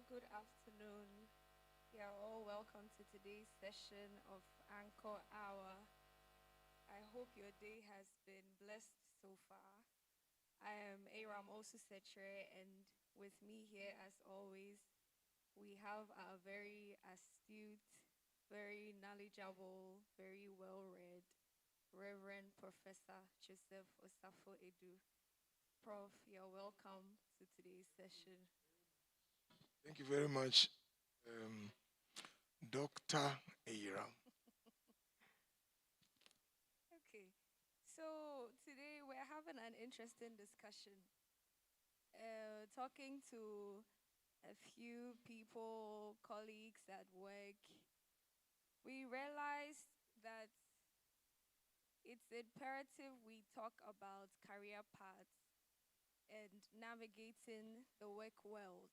Good afternoon. You are all welcome to today's session of Anchor Hour. I hope your day has been blessed so far. I am Aram Osusetre, and with me here, as always, we have our very astute, very knowledgeable, very well read Reverend Professor Joseph Osafo Edu. Prof, you're welcome to today's session. Thank you very much, um, Dr. Aram. Okay, so today we're having an interesting discussion. Talking to a few people, colleagues at work, we realized that it's imperative we talk about career paths and navigating the work world,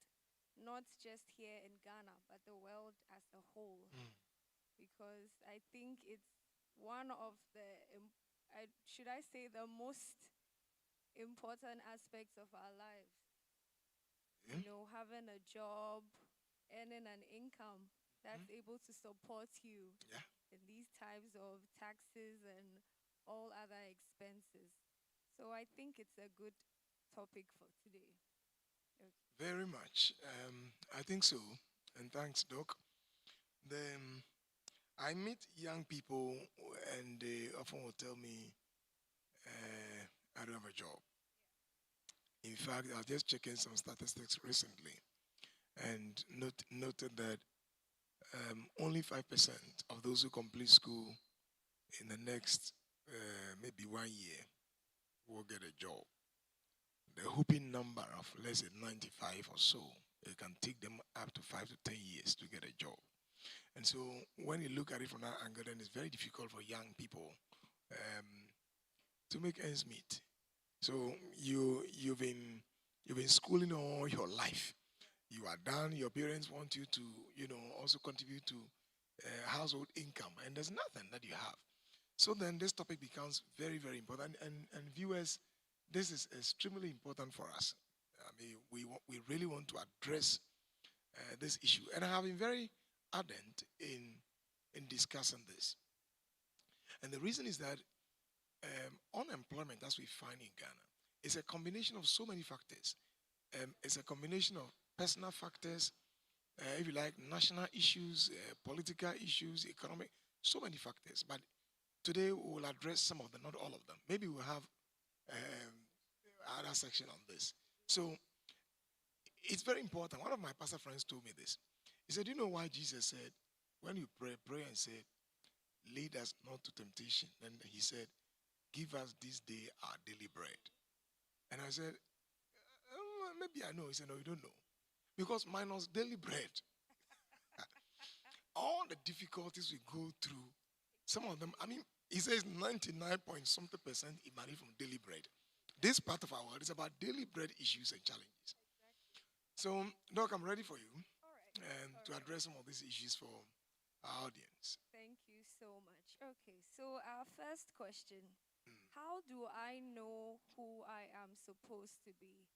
not just here in Ghana, but the world as a whole. Because I think it's one of should I say, the most important aspects of our lives. Yeah. Having a job, earning an income that's able to support you Yeah, in these times of taxes and all other expenses. So I think it's a good topic for today. Okay. very much. I think so. And thanks, Doc. Then I meet young people and they often will tell me, I don't have a job. In fact, I was just checking some statistics recently and noted that only 5% of those who complete school in the next maybe 1 year will get a job. The whooping number of, let's say, 95 or so, it can take them up to 5 to 10 years to get a job. And so when you look at it from that angle, then it's very difficult for young people um, to make ends meet. So you've been schooling all your life. You are done. Your parents want you to, also contribute to household income, and there's nothing that you have. So then this topic becomes very, very important. And viewers, this is extremely important for us. I mean, we really want to address this issue. And I have been very ardent in discussing this. And the reason is that unemployment, as we find in Ghana, is a combination of so many factors. It's a combination of personal factors, if you like, national issues, political issues, economic, so many factors. But today we will address some of them, not all of them. Maybe we'll have other section on this. So it's very important. One of my pastor friends told me this. He said, "Do you know why Jesus said, when you pray and say, lead us not to temptation?" Then he said, "Give us this day our daily bread." And I said, maybe I know." He said, "No, you don't know. Because minus daily bread, all the difficulties we go through, some of them, I mean, he says 99 point something percent emanate from daily bread. This part of our world is about daily bread issues and challenges. Exactly. So, Doc, I'm ready for you All right. and All to right. address some of these issues for our audience. Thank you so much. Okay, so our first question: how do I know who I am supposed to be?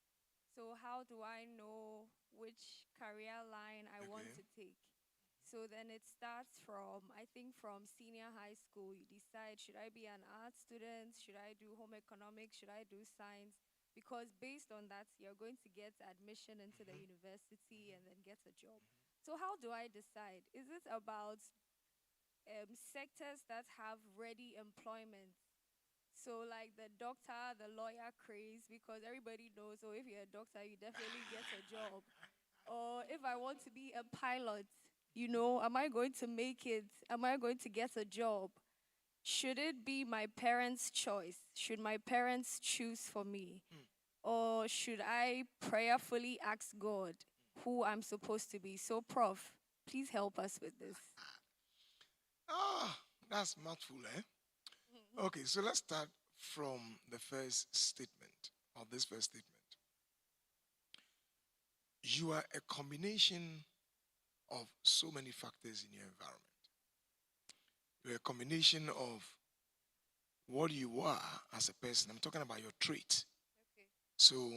So, how do I know which career line I want Okay. to take? So then it starts from, I think, from senior high school. You decide, should I be an art student? Should I do home economics? Should I do science? Because based on that, you're going to get admission into the university and then get a job. So how do I decide? Is it about sectors that have ready employment? So, like the doctor, the lawyer craze, because everybody knows, oh, if you're a doctor, you definitely get a job. Or if I want to be a pilot, am I going to make it? Am I going to get a job? Should it be my parents' choice? Should my parents choose for me? Or should I prayerfully ask God who I'm supposed to be? So, Prof, please help us with this. Ah, that's mouthful, eh? Okay, so let's start from the first statement, or this first statement. You are a combination of so many factors in your environment. You're a combination of what you are as a person. I'm talking about your traits. Okay. So,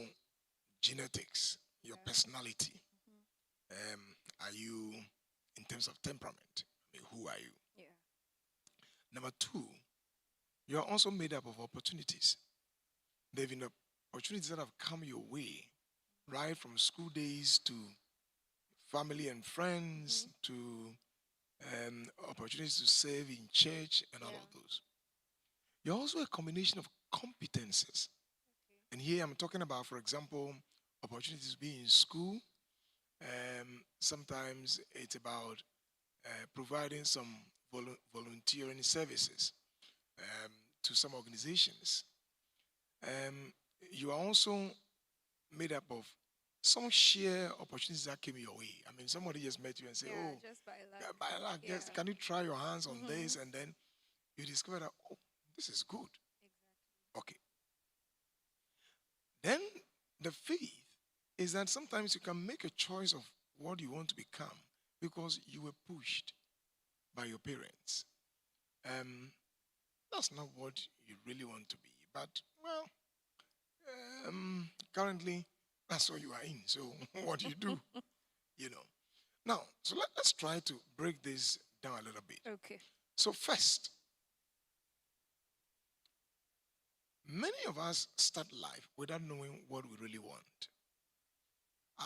genetics, your Yeah. personality, Mhm. Are you, in terms of temperament, I mean, who are you? Yeah. Number two, you are also made up of opportunities. There have been opportunities that have come your way, right from school days to family and friends Mm-hmm. to opportunities to serve in church and all Yeah. of those. You're also a combination of competences. Okay. And here I'm talking about, for example, opportunities to be in school. Sometimes it's about providing some volunteering services um, to some organizations. Um, you are also made up of some sheer opportunities that came your way. I mean, somebody just met you and say, Yeah, "Oh, just by yeah, luck. by luck, Yeah. just can you try your hands on Mm-hmm. this?" And then you discover that, oh, this is good. Exactly. Okay. Then the fifth is that sometimes you can make a choice of what you want to become because you were pushed by your parents. Um, that's not what you really want to be, but well, currently that's what you are in. So what do you do? You know. Now, so let's try to break this down a little bit. Okay. So first, many of us start life without knowing what we really want.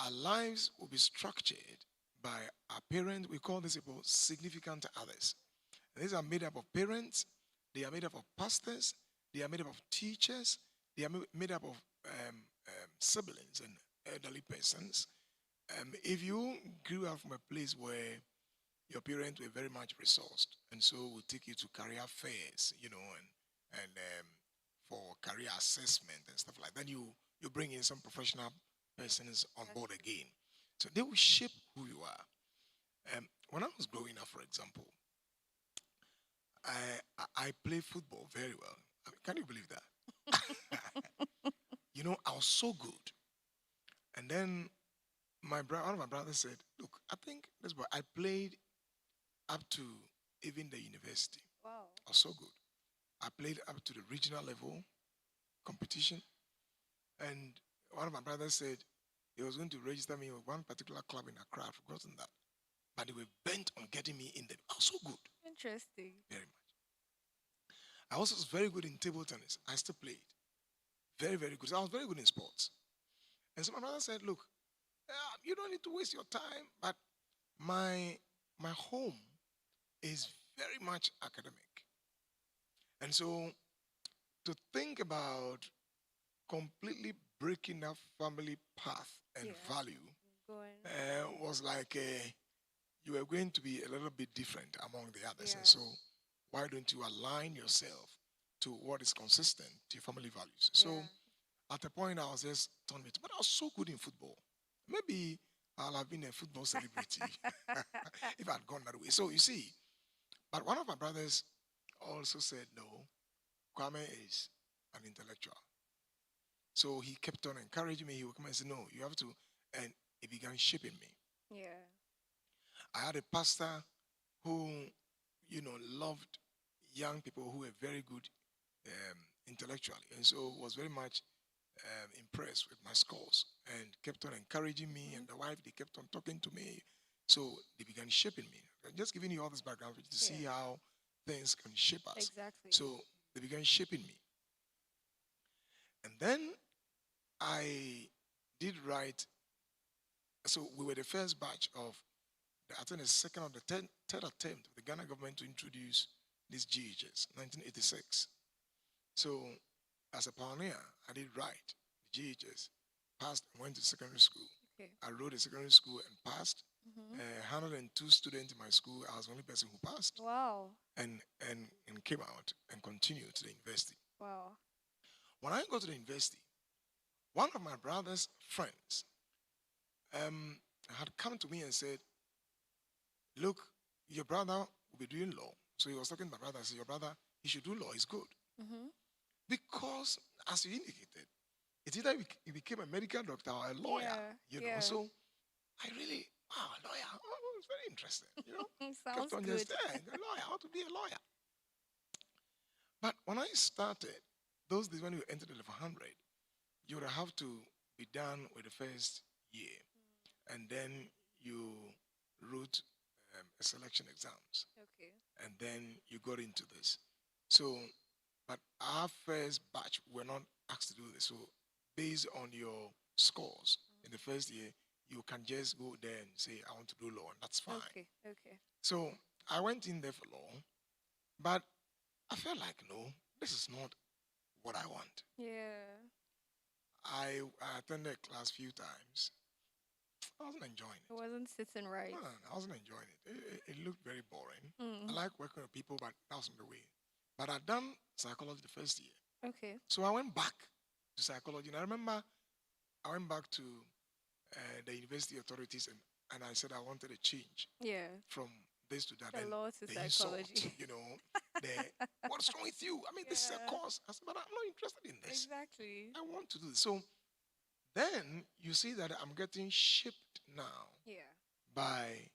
Our lives will be structured by our parents. We call these people significant others. And these are made up of parents, they are made up of pastors, they are made up of teachers, they are made up of siblings and elderly persons. If you grew up from a place where your parents were very much resourced, and so will take you to career fairs, and for career assessment and stuff like that. Then you bring in some professional persons on That's board true. again, so they will shape who you are. When I was growing up, for example, I play football very well. I mean, can you believe that? I was so good. And then one of my brothers said, "Look, I think this boy. I played up to even the university. Wow. I was so good. I played up to the regional level competition. And one of my brothers said he was going to register me with one particular club in Accra. I've forgotten that. But they were bent on getting me in there. I was so good, Interesting. very much. I also was very good in table tennis. I still played. Very, very good. So I was very good in sports. And so my brother said, "Look, you don't need to waste your time, but my home is very much academic. And so to think about completely breaking that family path and Yeah. value Going. was like you were going to be a little bit different among the others. And Yeah. so why don't you align yourself to what is consistent to your family values?" So Yeah. at a point, I was just torn with, but I was so good in football. Maybe I'll have been a football celebrity if I'd gone that way. So you see, but one of my brothers also said, no, Kwame is an intellectual. So he kept on encouraging me. He would come and say, no, you have to. And he began shaping me. Yeah. I had a pastor who, loved young people who were very good intellectually. And so was very much impressed with my scores and kept on encouraging me. Mm-hmm. And the wife, they kept on talking to me. So they began shaping me. I'm just giving you all this background to see Yeah. how things can shape us. Exactly. So they began shaping me. And then I did write. So we were the first batch of, I think the second or the third attempt of the Ghana government to introduce these GHS, 1986. So as a pioneer, I did write the GHS, passed and went to secondary school. Okay. I wrote a secondary school and passed. Mm-hmm. 102 students in my school. I was the only person who passed Wow. and came out and continued to the university. Wow. When I got to the university, one of my brother's friends um, had come to me and said, "Look, your brother will be doing law." So he was talking to my brother and said, "Your brother, he should do law. He's good." Mm-hmm. Because, as you indicated, it's either he became a medical doctor or a lawyer, Yeah. you know. Yeah. So I really, wow, a lawyer. Oh, it's very interesting, Sounds Kept on good. just, a lawyer, I want to be a lawyer. But when I started, those days when you entered the level 100, you would have to be done with the first year. And then you wrote a selection exams, Okay. and then you got into this. So, but our first batch were not asked to do this. So, based on your scores in the first year, you can just go there and say, I want to do law, and that's fine. Okay. Okay. So, I went in there for law, but I felt like, no, this is not what I want. Yeah. I attended class few times. I wasn't enjoying It it. wasn't sitting right. No, I wasn't enjoying it. It looked very boring. I Mm. like working with people, but that wasn't the way. But I'd done psychology the first year. Okay. So I went back to psychology. And I remember I went back to the university authorities, and I said I wanted a change Yeah. from this to that. The And law to the insult, psychology. the, what's wrong with you? I mean, this is a Yeah. course. I said, but I'm not interested in this. Exactly. I want to do this. So then you see that I'm getting shaped now Yeah. by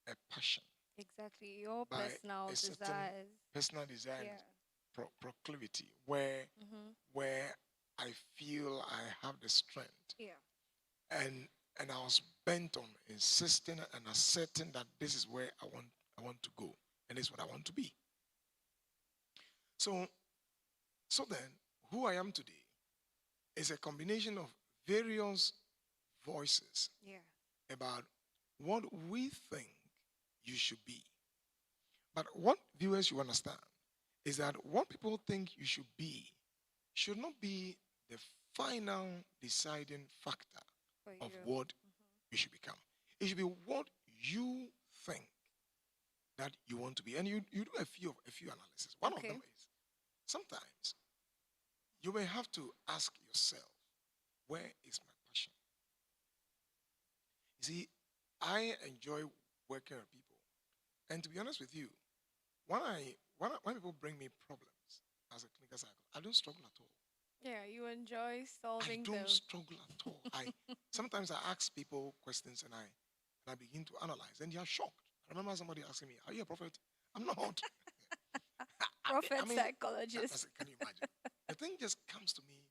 a passion, Exactly. Your by personal a certain desires. personal desire and Yeah. proclivity where Mm-hmm. where I feel I have the strength, Yeah. and I was bent on insisting and asserting that this is where I want to go, and this is what I want to be. So then who I am today is a combination of various voices Yeah. about what we think you should be. But what viewers you understand is that what people think you should be should not be the final deciding factor For of you. what you should become. It should be what you think that you want to be. And you do a few analysis. One of Okay. them is sometimes you may have to ask yourself, where is my passion? You see, I enjoy working with people. And to be honest with you, when people bring me problems as a clinical psychologist, I don't struggle at all. Yeah. You enjoy I solving them. don't struggle at all. I sometimes I ask people questions, and I begin to analyze, and they are shocked. I remember somebody asking me, "Are you a prophet?" I'm not. Prophet I mean, psychologist. can you imagine? The thing just comes to me.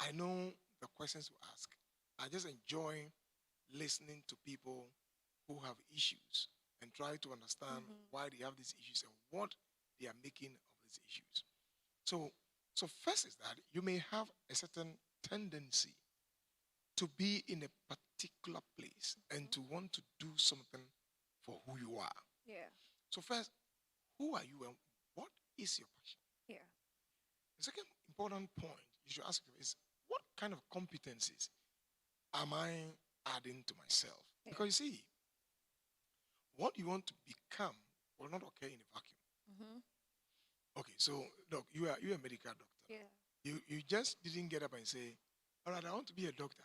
I know the questions you ask. I just enjoy listening to people who have issues and try to understand Mm-hmm. why they have these issues and what they are making of these issues. So, so first is that you may have a certain tendency to be in a particular place and to want to do something for who you are. Yeah. So first, who are you and what is your passion? Yeah. The second important point you should ask yourself is what kind of competencies am I adding to myself? Yeah. Because you see, what you want to become will not occur in a vacuum. Mm-hmm. Okay, so doc, you're a medical doctor. Yeah. You just didn't get up and say, all right, I want to be a doctor.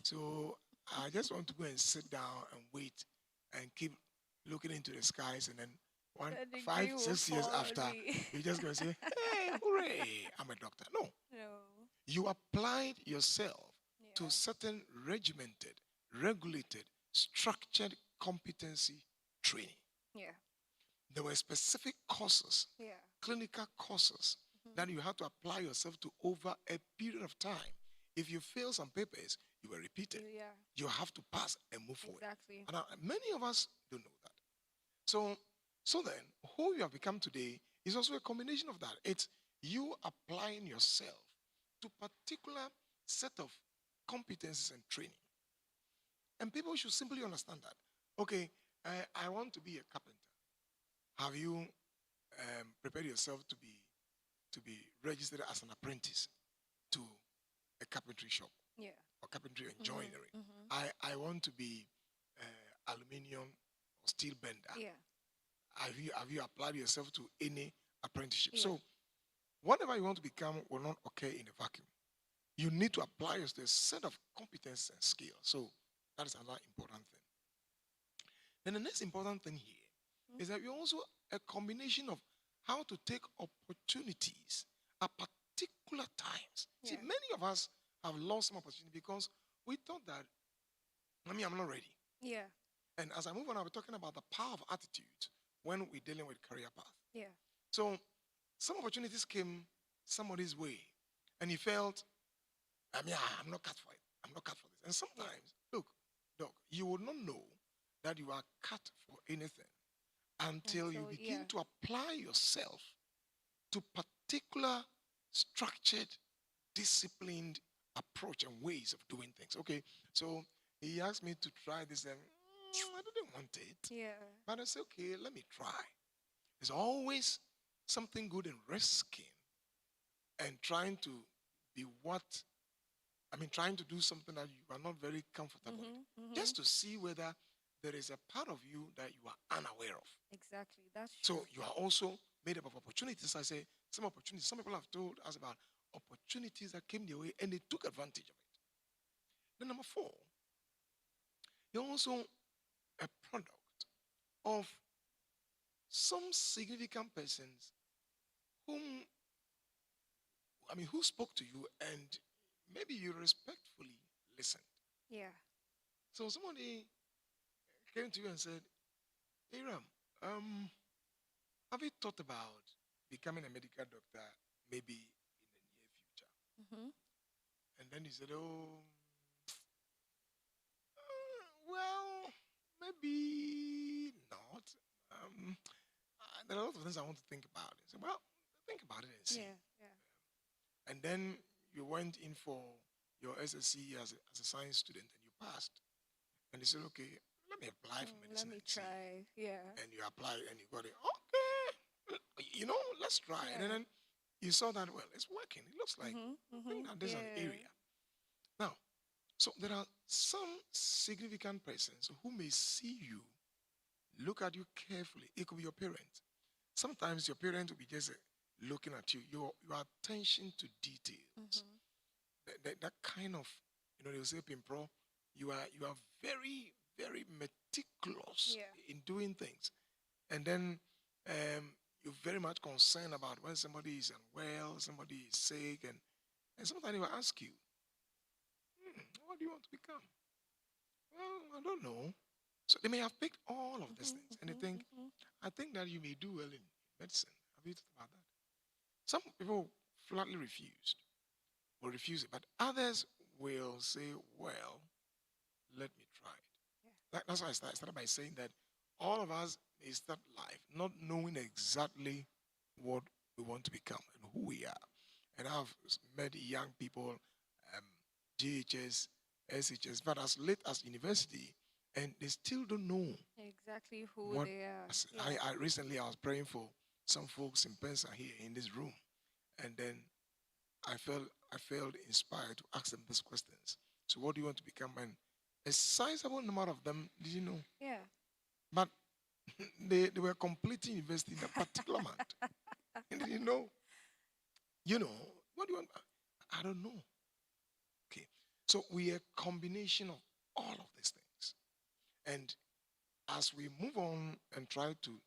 So I just want to go and sit down and wait and keep looking into the skies, and then The degree five, will 6 years fall on after, me. you're just gonna say, hey, hooray, I'm a doctor. No. No. You applied yourself to Yeah. certain regimented, regulated, structured competency training. Yeah. There were specific courses, Yeah. clinical courses, that you had to apply yourself to over a period of time. If you fail some papers, you were repeated. Yeah. You have to pass and move forward. Exactly. And many of us don't know that. So then, who you have become today is also a combination of that. It's you applying yourself to particular set of competencies and training. And people should simply understand that. Okay, I want to be a carpenter. Have you prepared yourself to be registered as an apprentice to a carpentry shop Yeah. or carpentry and Mm-hmm. joinery? Mm-hmm. I want to be aluminium or steel bender. Yeah. Have you applied yourself to any apprenticeship? Yeah. So whatever you want to become will not occur in a vacuum. You need to apply yourself to a set of competence and skills. So that is another important thing. Then the next important thing here is that you're also a combination of how to take opportunities at particular times. See, Yeah. many of us have lost some opportunity because we thought that, I'm not ready. Yeah. And as I move on, I'll be talking about the power of attitude when we're dealing with career path. Yeah. So some opportunities came somebody's way, and he felt, I'm not cut for it. I'm not cut for this. And sometimes, look, Doc, you would not know that you are cut for anything until you begin to apply yourself to particular structured, disciplined approach and ways of doing things. Okay, so he asked me to try this, and I didn't want it. Yeah. But I said, okay, let me try. There's always something good in risking and trying to be trying to do something that you are not very comfortable with, just to see whether there is a part of you that you are unaware of. Exactly, that's true. So you are also made up of opportunities. I say some opportunities. Some people have told us about opportunities that came their way and they took advantage of it. Then number 4, you're also a product of some significant persons who spoke to you and maybe you respectfully listened. Yeah. So somebody came to you and said, "Hey Ram, have you thought about becoming a medical doctor maybe in the near future?" Mm-hmm. And then he said, "Oh, well, maybe not. There are a lot of things I want to think about." He said, "Well, think about it and see." Yeah, yeah. And then you went in for your SSC as a science student and you passed. And they said, "Okay, let me apply for medicine." Let me and see." try. Yeah. And you applied and you got it. Okay, let's try. Yeah. And then you saw that, well, it's working. It looks like I think that there's an Yeah. area. Now, so there are some significant persons who may see you, look at you carefully. It could be your parents. Sometimes your parents will be just looking at you, your attention to details. That kind of, they will say, Pimpro, you are very, very meticulous in doing things. And then you're very much concerned about when somebody is unwell, somebody is sick, and sometimes they will ask you, what do you want to become? Well, I don't know. So they may have picked all of these things, and they think, I think that you may do well in medicine. Have you thought about that? Some people flatly will refuse it, but others will say, well, let me try it. That's why I started by saying that all of us may start life not knowing exactly what we want to become and who we are. And I've met young people, GHS, SHS, but as late as university, and they still don't know exactly who they are. I recently I was praying for some folks in Pensa here in this room, and then I felt inspired to ask them these questions. So what do you want to become? And a sizable number of them didn't know. Yeah. But they were completing university in a particular month. And they didn't know. What do you want? I don't know. Okay. So we are a combination of all of these things. And as we move on and try to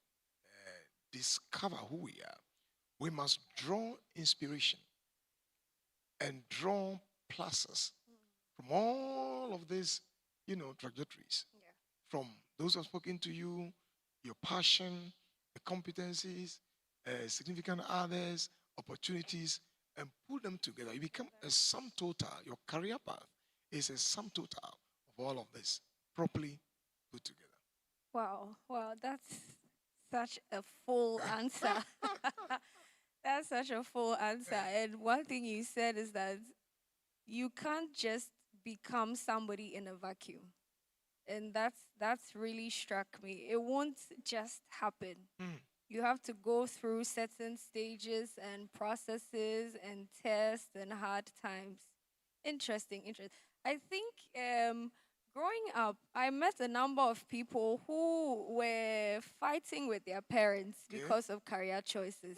discover who we are, we must draw inspiration and draw pluses from all of these, trajectories. Yeah. From those who have spoken to you, your passion, the competencies, significant others, opportunities, and put them together. You become a sum total. Your career path is a sum total of all of this, properly put together. Wow, that's such a full answer. That's such a full answer. And one thing you said is that you can't just become somebody in a vacuum. And that's really struck me. It won't just happen. You have to go through certain stages and processes and tests and hard times. Interesting. I think growing up, I met a number of people who were fighting with their parents because of career choices.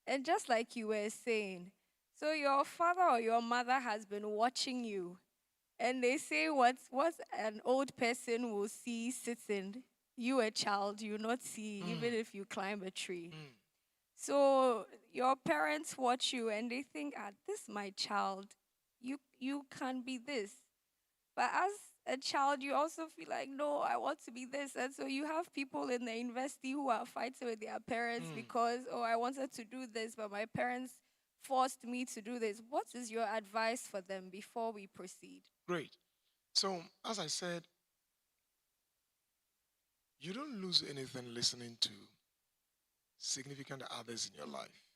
And just like you were saying, so your father or your mother has been watching you, and they say what an old person will see sitting, you a child, you not see, even if you climb a tree. So your parents watch you and they think, this my child, you can be this. But as a child, you also feel like, no, I want to be this. And so you have people in the university who are fighting with their parents because, I wanted to do this, but my parents forced me to do this. What is your advice for them before we proceed? Great. So, as I said, You don't lose anything listening to significant others in your life.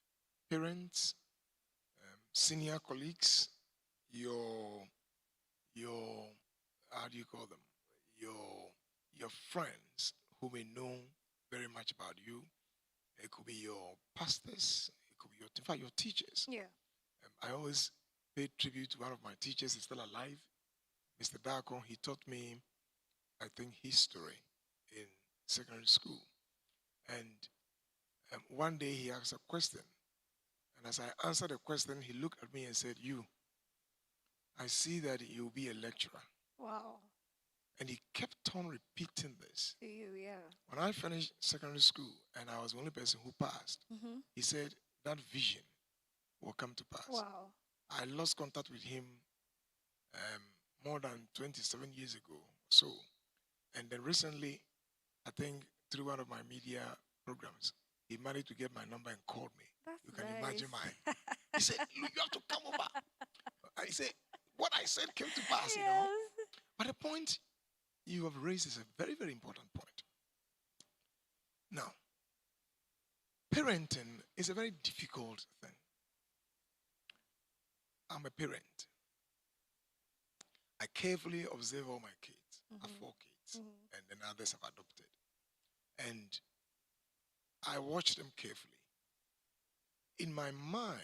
Parents, senior colleagues, your your how do you call them? Your your friends who may know very much about you. It could be your pastors. It could be in fact, your teachers. Yeah. I always pay tribute to one of my teachers. He's still alive, Mr. Darko. He taught me, I think, history in secondary school. And one day he asked a question. And as I answered the question, he looked at me and said, "You, I see that you'll be a lecturer." Wow. And he kept on repeating this. To you, yeah. When I finished secondary school and I was the only person who passed, he said that vision will come to pass. Wow. I lost contact with him more than 27 years ago. So, and then recently, I think through one of my media programs, he managed to get my number and called me. That's You can nice. imagine my. He said, "Look, you have to come over." I said, "What I said came to pass, you know." But the point you have raised is a very, very important point. Now, parenting is a very difficult thing. I'm a parent. I carefully observe all my kids. I have 4 kids, and then others have adopted. And I watch them carefully. In my mind,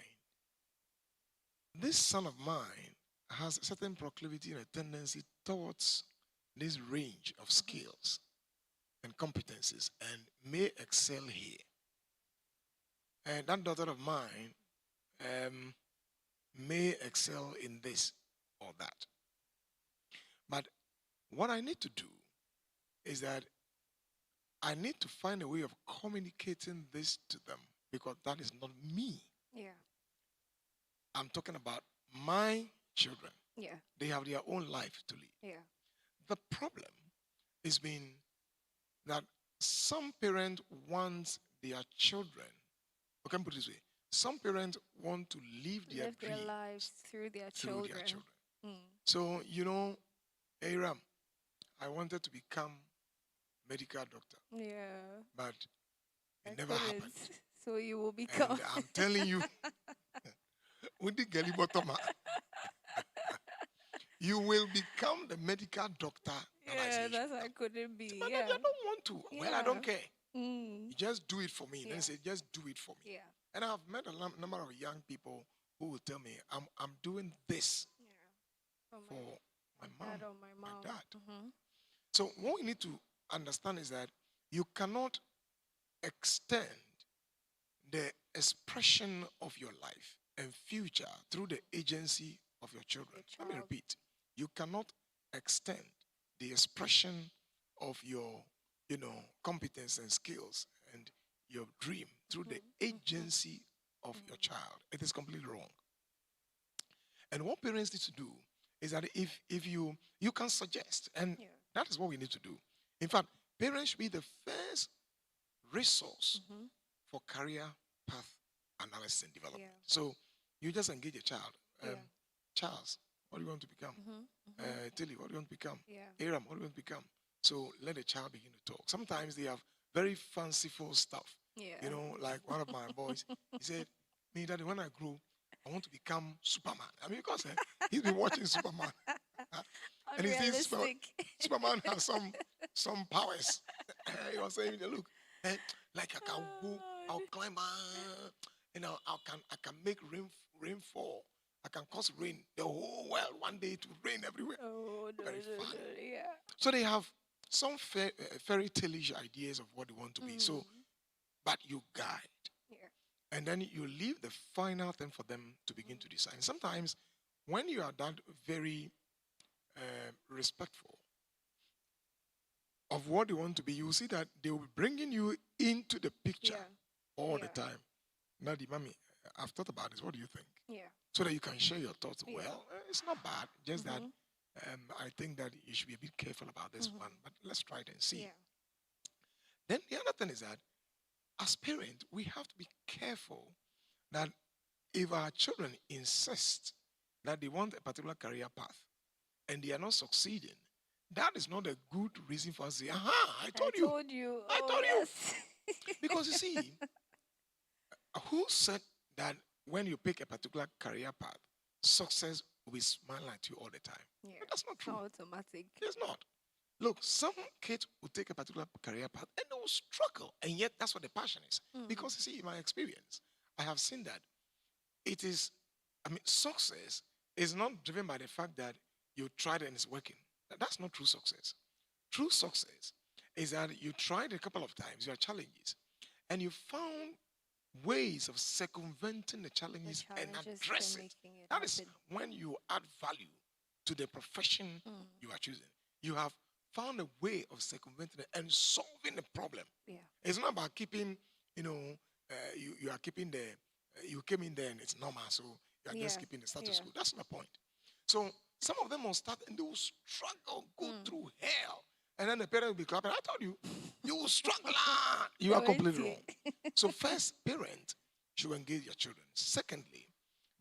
this son of mine has a certain proclivity and a tendency towards this range of skills and competencies and may excel here. And that daughter of mine may excel in this or that. But what I need to do is that I need to find a way of communicating this to them because that is not me. Yeah. I'm talking about my children. Yeah. They have their own life to lead. Yeah. The problem has been that some parents want their children, or can put it this way, some parents want to live their lives through their children. So, Aram, I wanted to become medical doctor. Yeah. But it never happened. So you will become. And I'm telling you, with the Geli bottom, you will become the medical doctor. Yeah, that's how I couldn't be. But yeah. I don't want to. Yeah. Well, I don't care. You just do it for me. Then say, just do it for me. Yeah. And I've met a number of young people who will tell me, I'm doing this for my mom, dad or my mom. My dad. So what we need to understand is that you cannot extend the expression of your life and future through the agency of your children. Let me repeat. You cannot extend the expression of your, competence and skills and your dream through the agency of your child. It is completely wrong. And what parents need to do is that if you can suggest, and that is what we need to do. In fact, parents should be the first resource for career path analysis and development. Yeah. So you just engage a child. Charles, what do you want to become? Tilly, what do you want to become? Aram, what do you want to become? So let the child begin to talk. Sometimes they have very fanciful stuff. Yeah. Like one of my boys, he said, "Me, Daddy, when I grow, I want to become Superman." I mean, because he's been watching Superman. And he sees Superman has some powers. He was saying, "Look, like I can go, I'll climb, I can make rainfall. I can cause rain the whole world one day to rain everywhere." Oh, no, very fun. Yeah. So they have some fairy tale-ish ideas of what they want to be. So, but you guide. Yeah. And then you leave the final thing for them to begin to decide. And sometimes when you are that very respectful of what they want to be, you will see that they will be bringing you into the picture all the time. Now, mommy, I've thought about this. What do you think? Yeah. So that you can share your thoughts. Yeah. Well, it's not bad. Just that I think that you should be a bit careful about this one. But let's try it and see. Yeah. Then the other thing is that as parents, we have to be careful that if our children insist that they want a particular career path and they are not succeeding, that is not a good reason for us to say, aha, I I told you. told you. I Oh, told you. yes. Because you see, who said that when you pick a particular career path, success will be smiling at you all the time? Yeah. That's not It's true. not automatic. It's not. Look, some kids will take a particular career path and they will struggle, and yet that's what the passion is. Because you see, in my experience, I have seen that it is, success is not driven by the fact that you tried and it's working. That's not true success. True success is that you tried a couple of times, your challenges, and you found ways of circumventing the The challenges and challenges to address it. making it That is happen. when you add value to the profession you are choosing. You have found a way of circumventing it and solving the problem. Yeah. It's not about keeping, you are keeping you came in there and it's normal, so you are just Yeah. keeping the status Yeah. quo. That's the point. So some of them will start and they will struggle, go through hell. And then the parent will be clapping. I told you, you will struggle. You are completely wrong. So first, parent should engage your children. Secondly,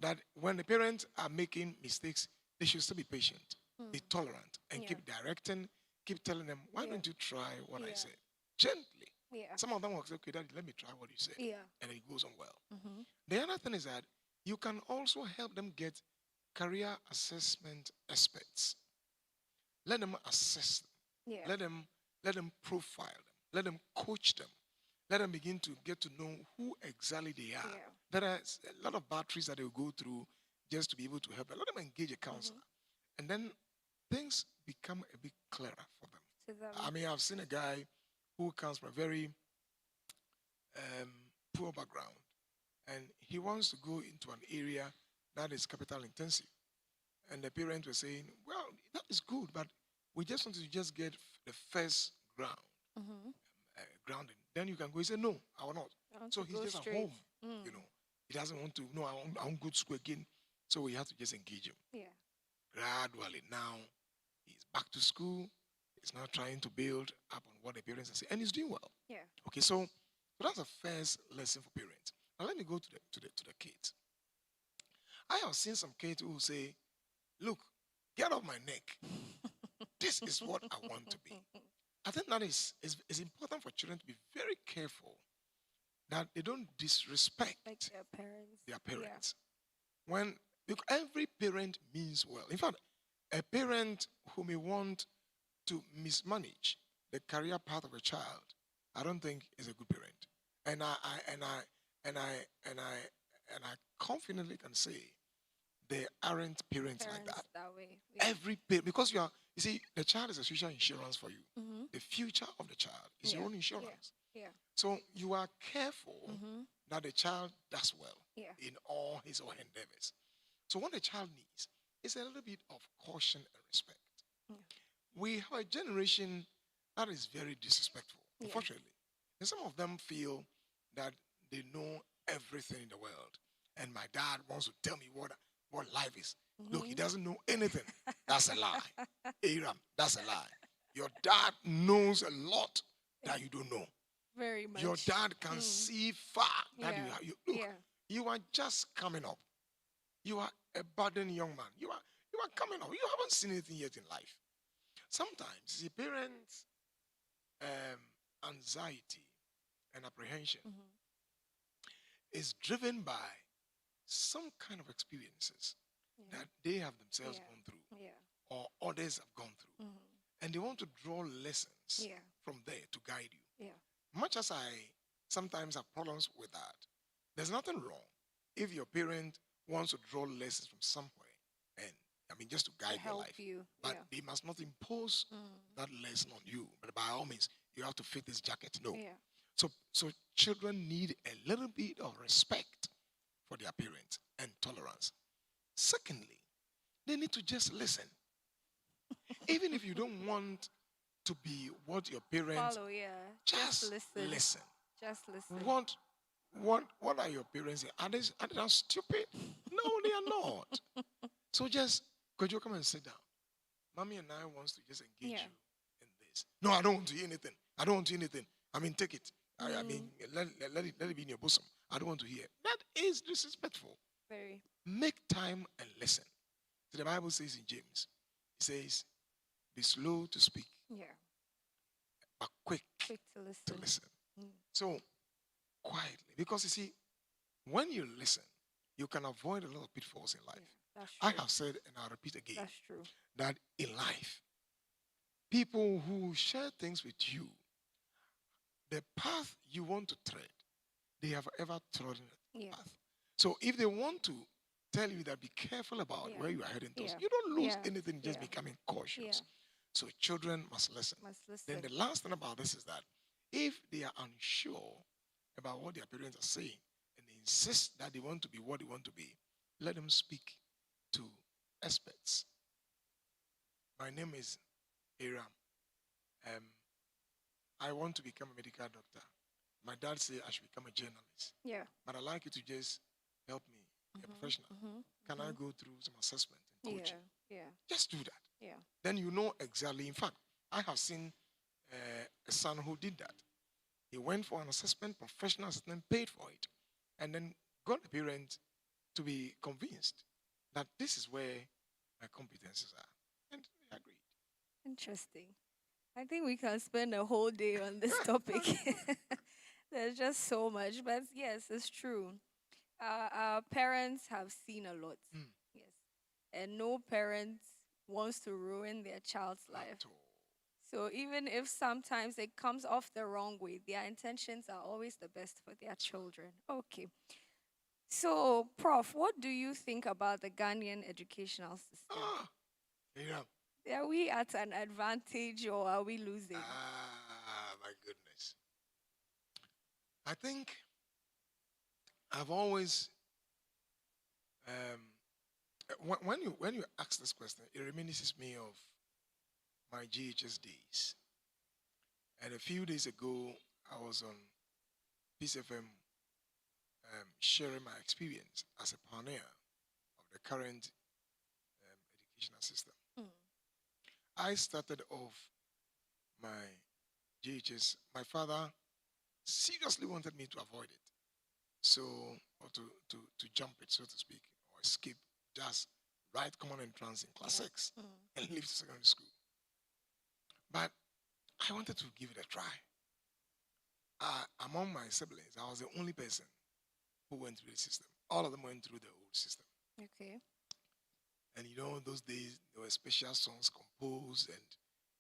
that when the parents are making mistakes, they should still be patient, be tolerant, and Yeah. keep directing, keep telling them, why Yeah. don't you try what I Yeah. said? Gently. Yeah. Some of them will say, okay, Daddy, let me try what you said. Yeah. And it goes on well. The other thing is that you can also help them get career assessment experts. Let them assess them. Yeah. Let them profile them. Let them coach them. Let them begin to get to know who exactly they are. Yeah. There are a lot of batteries that they will go through just to be able to help them. Let them engage a counselor. And then things become a bit clearer for them. To them. I mean, I've seen a guy who comes from a very poor background, and he wants to go into an area that is capital intensive. And the parents were saying, well, that is good, but we just want to just get the first grounding. Then you can go. He said, no, I will not. I want So to he's go just straight. at home, He doesn't want to, no, I won't go to school again. So we have to just engage him. Yeah. Gradually, now he's back to school. He's now trying to build up on what the parents are saying, and he's doing well. Yeah. Okay, so that's a first lesson for parents. Now let me go to the kids. I have seen some kids who say, look, get off my neck. This is what I want to be. I think that is important for children to be very careful that they don't disrespect Like their parents. their parents. When look, every parent means well. In fact, a parent who may want to mismanage the career path of a child, I don't think is a good parent. And I confidently can say there aren't parents like that. That way. Yeah. Every parent, because you see, the child is a social insurance for you. The future of the child is your Yeah. own insurance. Yeah. So you are careful that the child does well Yeah. in all his or her endeavors. So what the child needs is a little bit of caution and respect. Yeah. We have a generation that is very disrespectful, Yeah. unfortunately. And some of them feel that they know everything in the world. And my dad wants to tell me what life is. Look, he doesn't know anything. That's a lie. Aram, that's a lie. Your dad knows a lot that you don't know. Very much. Your dad can see far that Yeah. look, Yeah. you are just coming up. You are a budding young man. You are coming up. You haven't seen anything yet in life. Sometimes the parents' anxiety and apprehension is driven by some kind of experiences that they have themselves gone through Yeah. or others have gone through. And they want to draw lessons Yeah. from there to guide you. Yeah. Much as I sometimes have problems with that, there's nothing wrong if your parent wants to draw lessons from somewhere and just to guide your Help life. you. But Yeah. they must not impose that lesson on you. But by all means, you have to fit this jacket. No. Yeah. So children need a little bit of respect for their parents and tolerance. Secondly, they need to just listen. Even if you don't want to be what your parents, Follow. Yeah. just listen. listen. Just listen. What are your parents saying? Are they not stupid? No, they are not. So could you come and sit down? Mommy and I wants to just engage you in this. No, I don't want to hear anything. I don't want to hear anything. Take it. Let it be in your bosom. I don't want to hear. That is disrespectful. Very. Make time and listen. So the Bible says in James, it says, Be slow to speak, but quick Quick to to listen. listen. So, quietly. Because you see, when you listen, you can avoid a lot of pitfalls in life. That's I true. have said, and I'll repeat again, That's true. that in life, people who share things with you, the path you want to tread, they have ever trodden the path. So if they want to tell you that be careful about where you are heading to, you don't lose anything just becoming cautious. So children must listen. Then the last thing about this is that if they are unsure about what their parents are saying and they insist that they want to be what they want to be, let them speak to experts. My name is Aram. I want to become a medical doctor. My dad said I should become a journalist. But I'd like you to just help me, a professional. Can I go through some assessment and coaching? Just do that. Then you know exactly. In fact, I have seen a son who did that. He went for an assessment, professional assessment, paid for it, and then got the parent to be convinced that this is where my competencies are. And they agreed. Interesting. I think we can spend a whole day on this topic. There's just so much. But yes, it's true. Our parents have seen a lot. Yes. And no parent wants to ruin their child's life. So even if sometimes it comes off the wrong way, their intentions are always the best for their children. Okay. So, Prof, what do you think about the Ghanaian educational system? Are we at an advantage or are we losing? My goodness. I think I've always, when you ask this question, it reminisces me of my GHS days. And a few days ago, I was on Peace FM sharing my experience as a pioneer of the current educational system. I started off my GHS. My father seriously wanted me to avoid it. So, or to jump it, so to speak, or skip, just write common entrance in class 6 and leave secondary school. But I wanted to give it a try. Among my siblings, I was the only person who went through the system. All of them went through the old system. Okay. And those days, there were special songs composed, and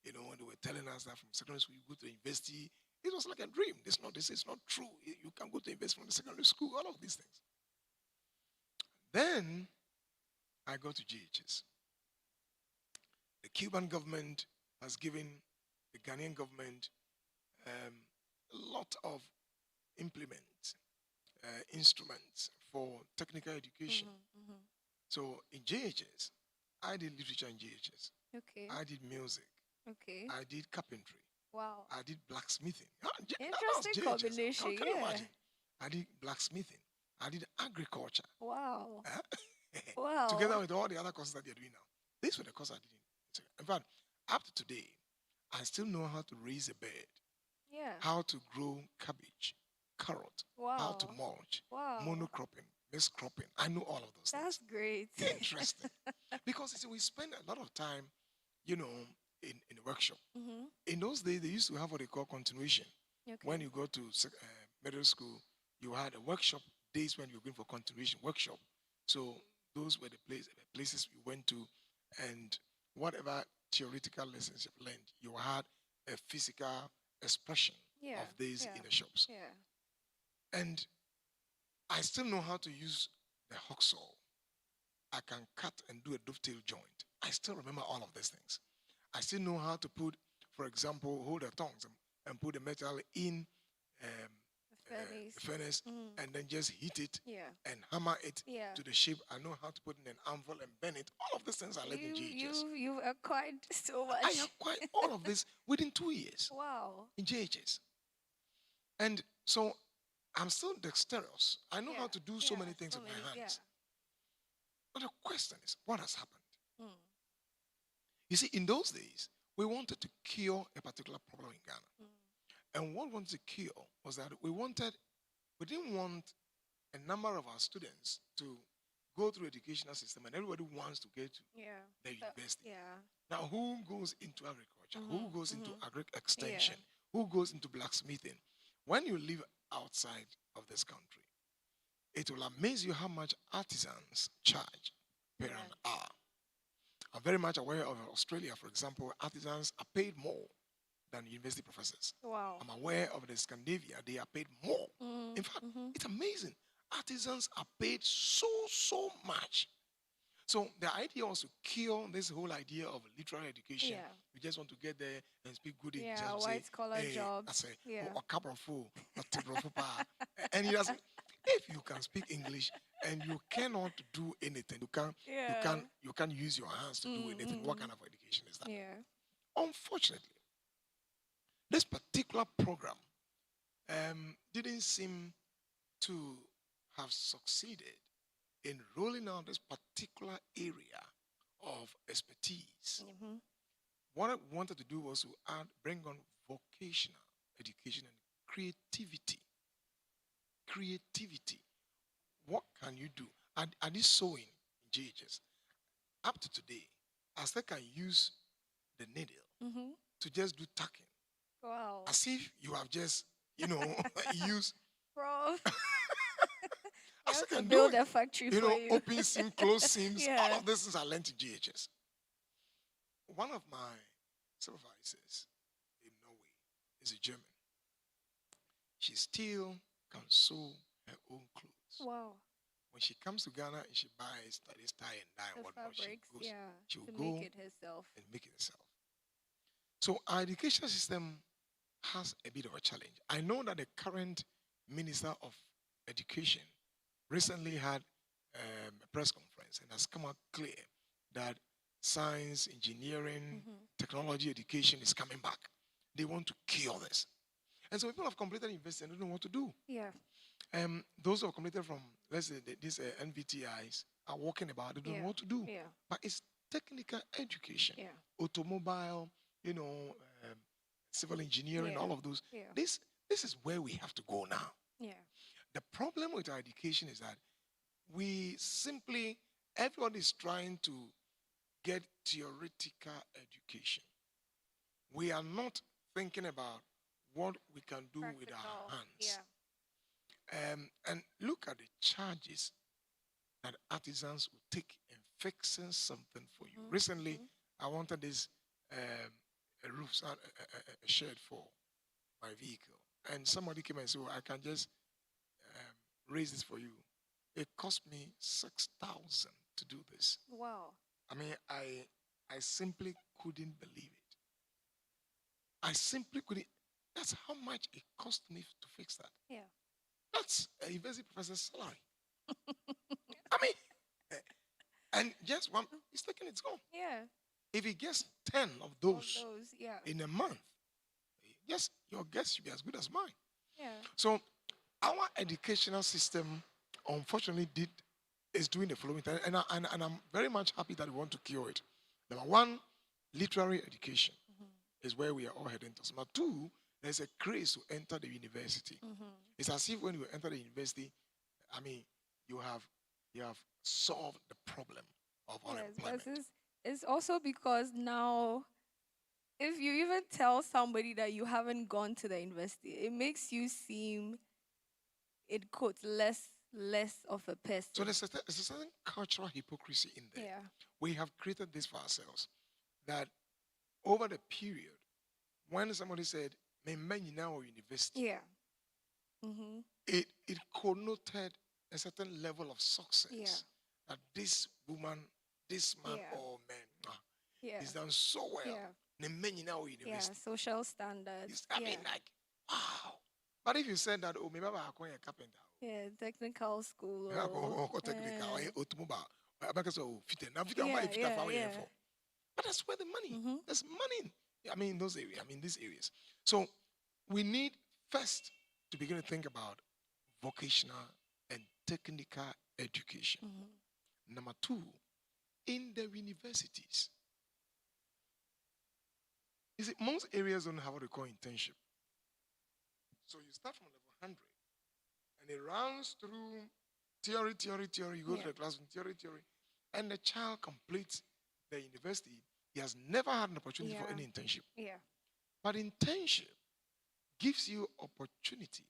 when they were telling us that from secondary school you go to university, it was like a dream. This is not true. You can go to university from the secondary school, all of these things. Then I got to GHS. The Cuban government has given the Ghanaian government a lot of implements, instruments for technical education. So in GHS, I did literature in GHS. Okay. I did music. Okay. I did carpentry. Wow. I did blacksmithing. Interesting combination. Can you imagine? I did blacksmithing. I did agriculture. Wow. Wow. Together with all the other courses that they're doing now. These were the courses I did. In fact, up to today, I still know how to raise a bed. Yeah. How to grow cabbage, carrot. Wow. How to mulch. Wow. Monocropping, miscropping. I know all of those things. That's great. Interesting. Because you see, we spend a lot of time, in the workshop. In those days, they used to have what they call continuation. Okay. When you go to middle school, you had a workshop days when you were going for continuation workshop. So those were the places we went to, and whatever theoretical lessons you've learned, you had a physical expression of these in the shops. Yeah. And I still know how to use the hacksaw. I can cut and do a dovetail joint. I still remember all of these things. I still know how to put, for example, hold the tongs and put the metal in the furnace and then just heat it and hammer it to the shape. I know how to put in an anvil and bend it. All of these things I learned in GHS. You've acquired so much. I acquired all of this within 2 years. Wow. In GHS. And so I'm still dexterous. I know how to do so many things with my hands. But the question is, what has happened? You see, in those days, we wanted to cure a particular problem in Ghana. And what we wanted to cure was that we didn't want a number of our students to go through educational system and everybody wants to get to the university. Yeah. Now, who goes into agriculture? Who goes into extension? Yeah. Who goes into blacksmithing? When you live outside of this country, it will amaze you how much artisans charge per an hour. I'm very much aware of Australia, for example, artisans are paid more than university professors. Wow. I'm aware of the Scandinavia, they are paid more. In fact, it's amazing. Artisans are paid so much. So the idea was to kill this whole idea of literary education. Yeah. We just want to get there and speak good English. Yeah, And white collar jobs. I say, Yeah. a cup of food, and he doesn't. If you can speak English and you cannot do anything, you can't use your hands to do anything. What kind of education is that? Yeah. Unfortunately, this particular program didn't seem to have succeeded in rolling out this particular area of expertise. What I wanted to do was to bring on vocational education and creativity. Creativity. What can you do? At this sewing in GHS, up to today, I still can use the needle to just do tucking. Wow. As if you have just, used. Prof. I still can build do it. a factory for you. Open seam, close seams, Yeah. all of this is I learned in GHS. One of my supervisors in Norway is a German. She still can sew her own clothes. Wow. When she comes to Ghana and she buys this tie and dye and whatnot, she will go make it herself. and make it herself. So our education system has a bit of a challenge. I know that the current Minister of Education recently had a press conference and has come out clear that science, engineering, technology education is coming back. They want to cure this. And so people have completed university and don't know what to do. Yeah. Those who have completed from, let's say, these NVTIs are walking about, they don't know what to do. Yeah. But it's technical education, Yeah. automobile, civil engineering, all of those. Yeah. This is where we have to go now. Yeah. The problem with our education is that everybody is trying to get theoretical education. We are not thinking about what we can do with our hands. Yeah. And look at the charges that artisans will take in fixing something for you. Recently, I wanted this a roof a shed for my vehicle, and somebody came and said, "Well, I can just raise this for you." It cost me 6,000 to do this. Wow. I mean, I simply couldn't believe it. I simply couldn't. That's how much it cost me to fix that. Yeah. That's a university professor's salary. I mean, and just one, he's taking its own. Yeah. If he gets 10 of those yeah. in a month, yes, your guess should be as good as mine. Yeah. So our educational system, unfortunately, is doing the following thing, and I'm very much happy that we want to cure it. Number one, literary education is where we are all heading to. Number two, there's a craze to enter the university. It's as if when you enter the university, I mean, you have solved the problem of unemployment. It's also because now, if you even tell somebody that you haven't gone to the university, it makes you seem, in quotes, less of a person. So there's a certain cultural hypocrisy in there. Yeah. We have created this for ourselves, that over the period, when somebody said, "Me now university," Yeah. it connoted a certain level of success. Yeah. That this woman, this man, or man is done so well. Yeah. Now university. Yeah. Social standards. I mean, like, wow. But if you said that, oh, maybe I'm a carpenter. Yeah, technical school. Technical, automobile. But that's where the money. There's money. I mean, those areas. I mean, these areas. So we need first to begin to think about vocational and technical education. Number two, in the universities. You see, most areas don't have what they call internship. So you start from level 100, and it runs through theory, theory, theory. You go Yeah. to the classroom, theory, theory. And the child completes the university. He has never had an opportunity for Yeah. any internship. Yeah. But internship gives you opportunity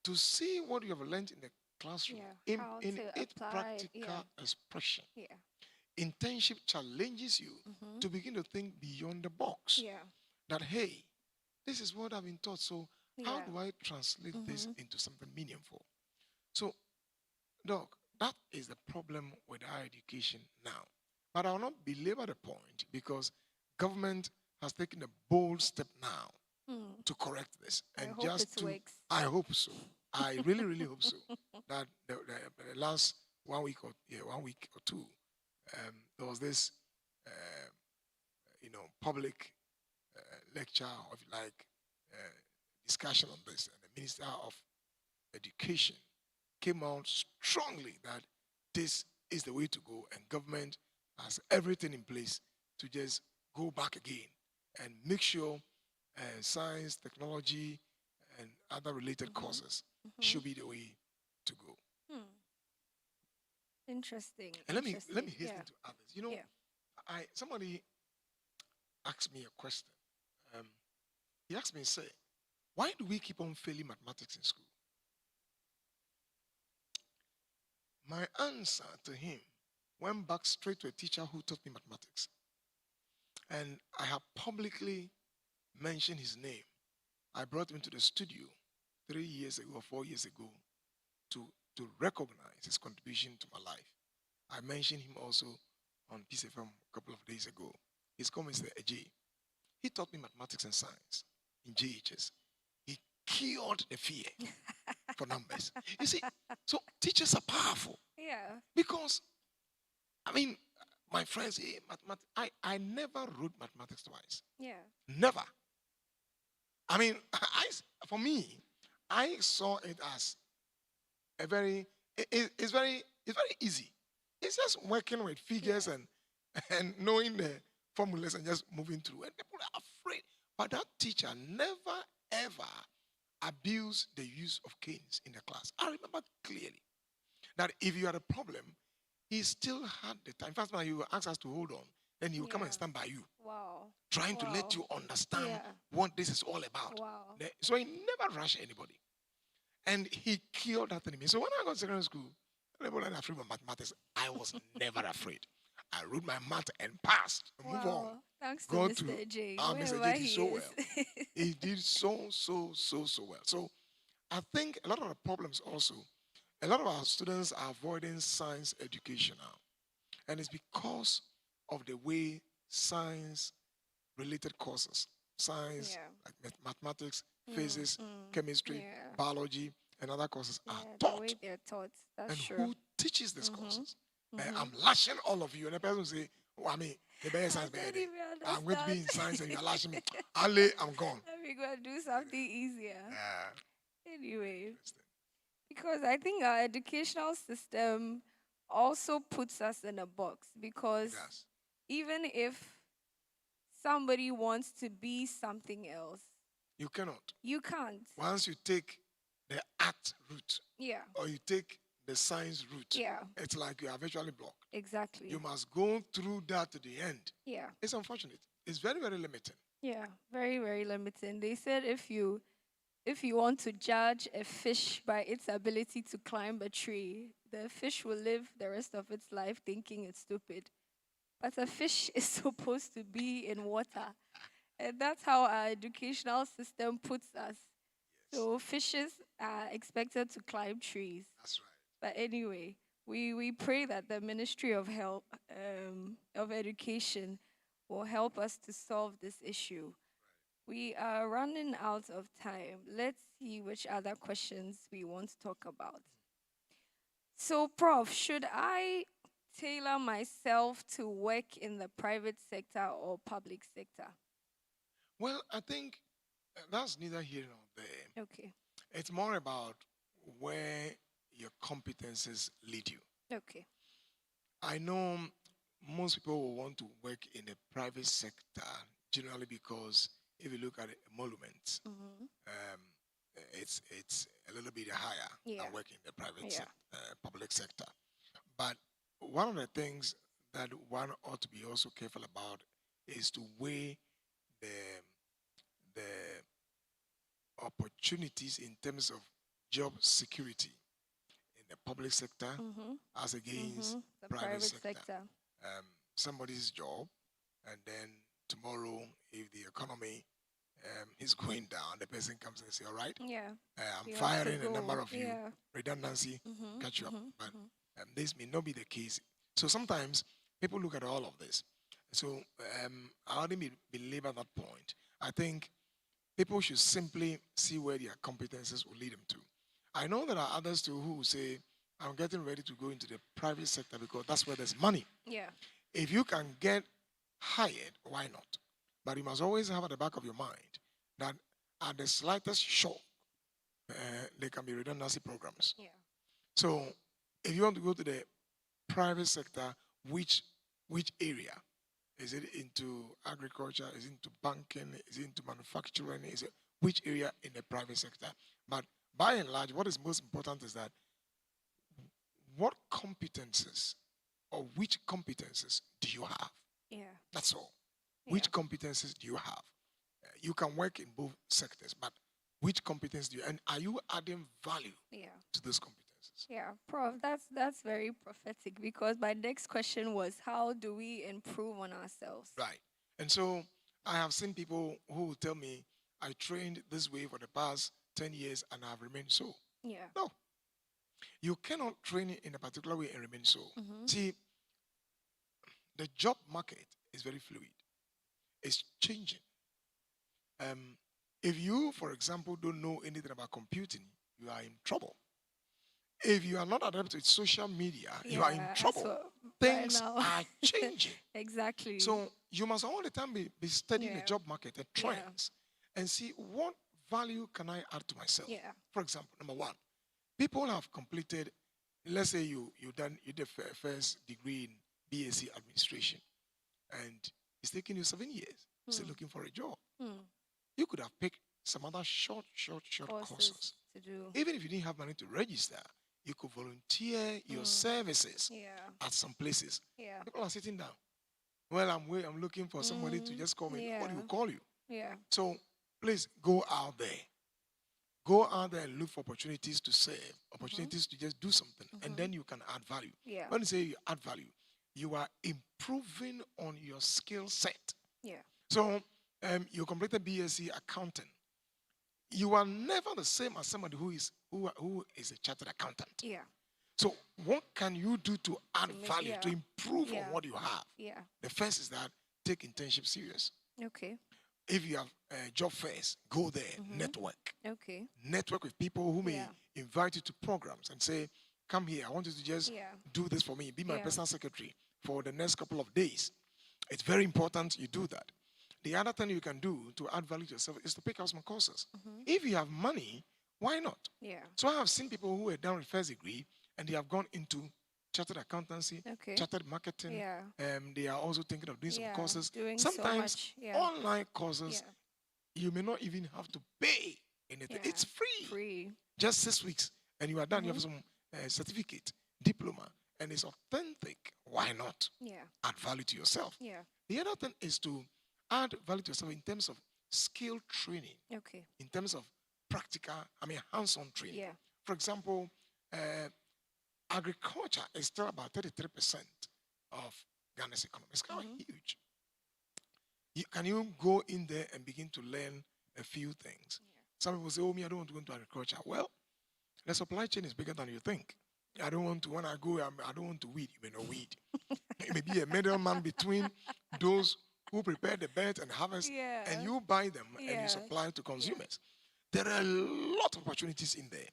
to see what you have learned in the classroom Yeah. How in to its apply. Yeah. practical expression. Yeah. Internship challenges you Mm-hmm. to begin to think beyond the box. Yeah. That, hey, this is what I've been taught. So, how Yeah. do I translate this Mm-hmm. into something meaningful? So, Doc, that is the problem with our education now. But I will not belabor the point because government has taken a bold step now Mm. to correct this. I And hope it just to, works. I hope so. I really, really hope so. That the last 1 week or 2, there was this, uh, public lecture of like uh, discussion on this, and the Minister of Education came out strongly that this is the way to go, and government has everything in place to just go back again and make sure science, technology, and other related Mm-hmm. courses Mm-hmm. should be the way to go. Hmm. Interesting. And let me Yeah. hasten to others. You know, Yeah. somebody asked me a question. Um, he asked me, say, why do we keep on failing mathematics in school? My answer to him went back straight to a teacher who taught me mathematics. And I have publicly mentioned his name. I brought him to the studio 3 years ago or 4 years ago to, to recognize his contribution to my life. I mentioned him also on PCFM a couple of days ago. He's called Mr. Ajay. He taught me mathematics and science in JHS. He cured the fear for numbers. You see, so teachers are powerful Yeah. because, I mean, my friends, mathematics, I never wrote mathematics twice. Yeah. Never. I mean, for me, I saw it as a very, it's very easy. It's just working with figures Yeah. and knowing the formulas and just moving through. And people are afraid. But that teacher never ever abused the use of canes in the class. I remember clearly that if you had a problem, he still had the time. First, when he will ask us to hold on, then he will come and Yeah. stand by you, Wow. trying to let Wow. you understand Yeah. what this is all about. Wow. So he never rushed anybody. And he killed that enemy. So when I got to secondary school, everybody was afraid of mathematics. I was never afraid. I wrote my math and passed. Move on. Wow. Thanks to Go Mr. to J. Mr. Wherever J did he so is. well. He did so well. So I think a lot of the problems also, a lot of our students are avoiding science education now. And it's because of the way science related courses, science, Yeah. like mathematics, Mm, physics, mm. chemistry, Yeah. biology, and other courses are Yeah. The way taught. they're taught. That's And true. who teaches these Mm-hmm. courses? Mm-hmm. I'm lashing all of you. And the person will say, oh, I mean, the best I science don't better. even I'm going to be in understand. science and you're lashing me. Ali, I'm gone. We're going to do something easier. Anyway, Interesting. because I think our educational system also puts us in a box because Yes. even if somebody wants to be something else, You cannot. you can't. Once you take the art route Yeah. or you take the science route, Yeah. it's like you are virtually blocked. Exactly. You must go through that to the end. Yeah. It's unfortunate. It's very, very limiting. Yeah. Very, very limiting. They said if you want to judge a fish by its ability to climb a tree, the fish will live the rest of its life thinking it's stupid. But a fish is supposed to be in water. And that's how our educational system puts us. Yes. So fishes are expected to climb trees. That's right. But anyway, we pray that the Ministry of Health, of Education will help us to solve this issue. We are running out of time. Let's see which other questions we want to talk about. So, Prof, should I tailor myself to work in the private sector or public sector? Well, I think that's neither here nor there. Okay. It's more about where your competences lead you. Okay. I know most people will want to work in the private sector generally because if you look at emoluments, Mm-hmm. um, it's a little bit higher Yeah. than working in the Yeah. public sector. But one of the things that one ought to be also careful about is to weigh the the opportunities in terms of job security in the public sector Mm-hmm. as against Mm-hmm. The private private sector. sector. Somebody's job, and then tomorrow, if the economy is going down, the person comes and say, "All right, Yeah. I'm You have to firing a go. number of you, Yeah. redundancy, Mm-hmm. catch you up." Mm-hmm. But Mm-hmm. this may not be the case. So sometimes people look at all of this. So I wouldn't belabor that point. I think people should simply see where their competences will lead them to. I know there are others too who say, "I'm getting ready to go into the private sector because that's where there's money." Yeah. If you can get hired, why not? But you must always have at the back of your mind that at the slightest shock, there can be redundancy programs. Yeah. So if you want to go to the private sector, which area? Is it into agriculture? Is it into banking? Is it into manufacturing? Is it which area in the private sector? But by and large, what is most important is that what competences or which competences do you have? Yeah. That's all. Yeah. Which competences do you have? You can work in both sectors, but which competence do you, and are you adding value Yeah. to those competences? Yeah, Prof, that's very prophetic because my next question was how do we improve on ourselves? Right. And so I have seen people who will tell me, "I trained this way for the past 10 years and I've remained so." Yeah. No, you cannot train in a particular way and remain so. Mm-hmm. See, the job market is very fluid, it's changing. Um, if you, for example, don't know anything about computing, you are in trouble. If you are not adapted to social media, you are in Yeah, trouble. right Things now. are changing. Exactly. So you must all the time be studying the Yeah. job market, the Yeah. trends, and see what value can I add to myself. Yeah. For example, number one, people have completed, let's say you did first degree in BSc administration, and it's taking you 7 years. Still looking for a job. You could have picked some other short courses. To do. Even if you didn't have money to register, you could volunteer your services Yeah. at some places. Yeah. People are sitting down. Well, I'm looking for somebody to just call me. Yeah. Nobody will call you. Yeah. So please go out there. Go out there and look for opportunities to serve, opportunities to just do something, and then you can add value. Yeah. When you say you add value, you are improving on your skill set. Yeah. So you completed BSc accounting. You are never the same as somebody who is a chartered accountant. Yeah. So what can you do to add value, to improve Yeah. on what you have? Yeah. The first is that take internship serious. Okay. If you have a job fairs, go there, network. Okay. Network with people who may Yeah. invite you to programs and say, "Come here, I want you to just do this for me. Be my personal secretary for the next couple of days." It's very important you do that. The other thing you can do to add value to yourself is to pick up some courses. If you have money, why not? Yeah. So I have seen people who were down with first degree and they have gone into chartered accountancy, chartered marketing. Yeah. They are also thinking of doing some courses. Doing Sometimes so much. online courses, you may not even have to pay anything. Yeah. It's free. Free. Just 6 weeks and you are done. You have some certificate, diploma, and it's authentic. Why not? Yeah. Add value to yourself. Yeah. The other thing is to add value to yourself in terms of skill training, Okay. in terms of practical, hands-on training. Yeah. For example, agriculture is still about 33% of Ghana's economy. It's kind of huge. Can you go in there and begin to learn a few things? Yeah. Some people say, "Oh, me, I don't want to go into agriculture." Well, the supply chain is bigger than you think. I don't want to, when I go, I don't want to weed. You may not weed. You may be a middleman between those who prepare the bed and harvest, and you buy them and you supply to consumers. There are a lot of opportunities in there.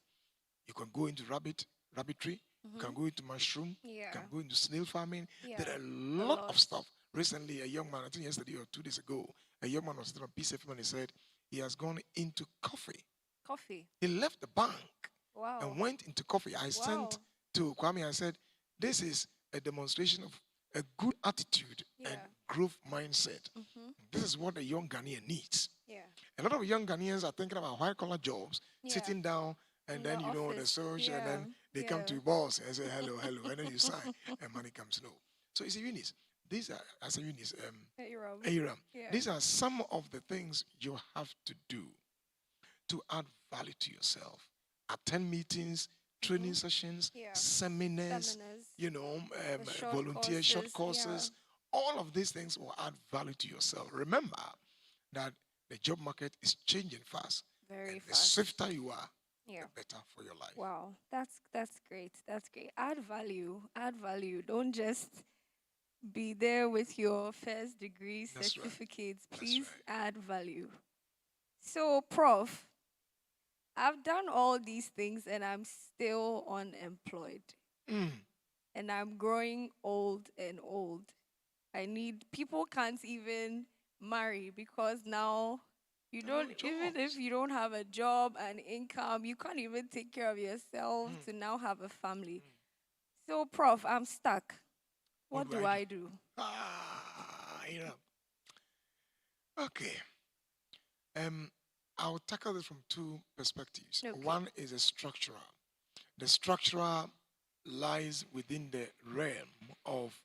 You can go into rabbitry, you can go into mushroom, you can go into snail farming. There are a lot of stuff. Recently, a young man, I think yesterday or 2 days ago, a young man was sitting on PCFM and he said he has gone into coffee. Coffee. He left the bank Wow. and went into coffee. I sent to Kwame, I said, "This is a demonstration of a good attitude and growth mindset. This is what a young Ghanaian needs." Yeah. A lot of young Ghanaians are thinking about white-collar jobs, Yeah. sitting down, and In the then, the office. social, and Yeah. then they come to Yeah. your boss and say, hello, hello, and then you sign, and money comes. No. So you see, Eunice, these are, as a Eunice, Aram. Aram, Yeah. these are some of the things you have to do to add value to yourself. Attend meetings, training sessions, Yeah. seminars, Seminars. The short volunteer short courses. Yeah. courses. All of these things will add value to yourself. Remember that the job market is changing fast. Very And the fast. swifter you are, Yeah. the better for your life. Wow. That's great. That's great. Add value. Add value. Don't just be there with your first degree That's right. certificates. That's Please right. add value. So, Prof, I've done all these things and I'm still unemployed. Mm. And I'm growing old and old. People can't even marry because now you There are don't, no even if jobs. you don't have a job and income, you can't even take care of yourself Mm. to now have a family. So, Prof, I'm stuck. What What do do I do? I do? Okay. I'll tackle this from two perspectives. Okay. One is a structural. The structural lies within the realm of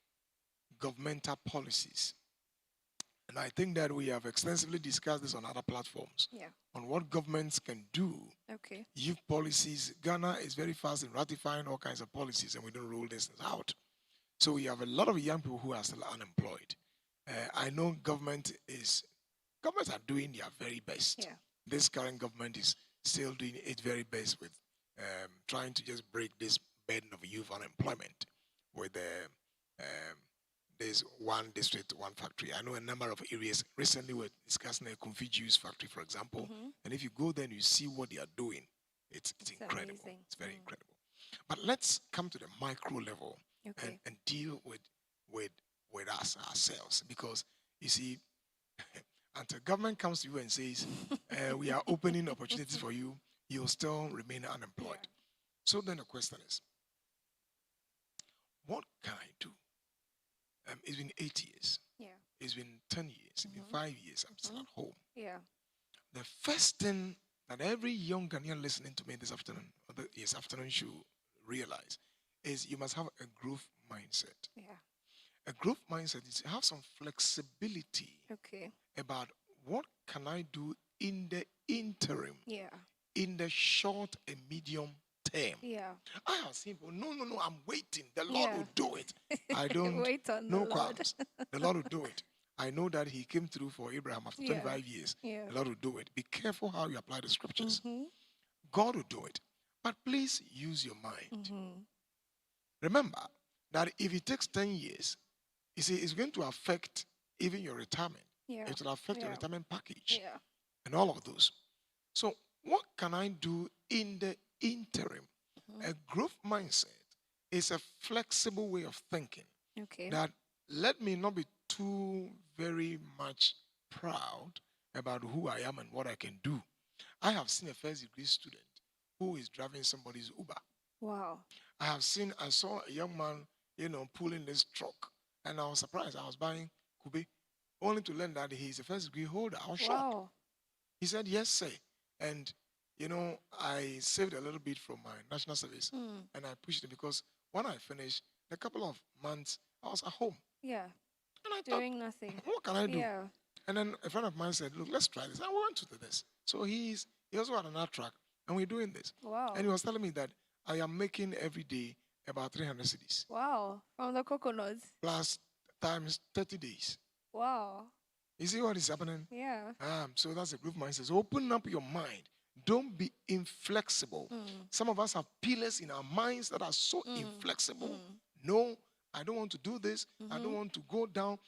governmental policies. And I think that we have extensively discussed this on other platforms Yeah. on what governments can do. Okay. Youth policies. Ghana is very fast in ratifying all kinds of policies, and we don't roll this out. So we have a lot of young people who are still unemployed. I know governments are doing their very best. Yeah. This current government is still doing its very best with trying to just break this burden of youth unemployment with there's one district, one factory. I know a number of areas. Recently, we're discussing a coffee juice factory, for example. And if you go there and you see what they are doing, it's incredible. amazing. It's very incredible. But let's come to the micro level Okay. and deal with us ourselves, because you see, until government comes to you and says we are opening opportunities for you, you'll still remain unemployed. Yeah. So then the question is, what can I do? It's been 8 years. Yeah. It's been 10 years. It's been 5 years. I'm still at home. Yeah. The first thing that every young Ghanaian listening to me this afternoon, or this afternoon, should realize is you must have a growth mindset. Yeah. A growth mindset is have some flexibility Okay. about what can I do in the interim, Yeah. in the short and medium term. Yeah. I have seen people, no, I'm waiting. The Lord Yeah. will do it. I don't, Wait on no the Lord. qualms. The Lord will do it. I know that He came through for Abraham after Yeah. 25 years. Yeah. The Lord will do it. Be careful how you apply the scriptures. Mm-hmm. God will do it. But please use your mind. Mm-hmm. Remember that if it takes 10 years, you see, it's going to affect even your retirement. Yeah. It will affect your Yeah. retirement package Yeah. and all of those. So, what can I do in the interim? A growth mindset is a flexible way of thinking Okay. that let me not be too very much proud about who I am and what I can do. I have seen a first degree student who is driving somebody's Uber. Wow. I saw a young man, pulling this truck, and I was surprised. I was buying Kube, only to learn that he's a first degree holder. I was shocked. Wow. He said, yes, sir. And, I saved a little bit from my national service, and I pushed it because when I finished, a couple of months, I was at home. Yeah. And I Doing nothing. thought, what can I do? Yeah. And then a friend of mine said, look, let's try this. And we went to do this. So he also had another track, and we're doing this. Wow. And he was telling me that I am making every day about 300 cities. Wow. From the coconuts. Plus times 30 days. Wow. You see what is happening? Yeah. So that's a growth mindset. So open up your mind. Don't be inflexible. Some of us have pillars in our minds that are so inflexible. No, I don't want to do this. I don't want to go down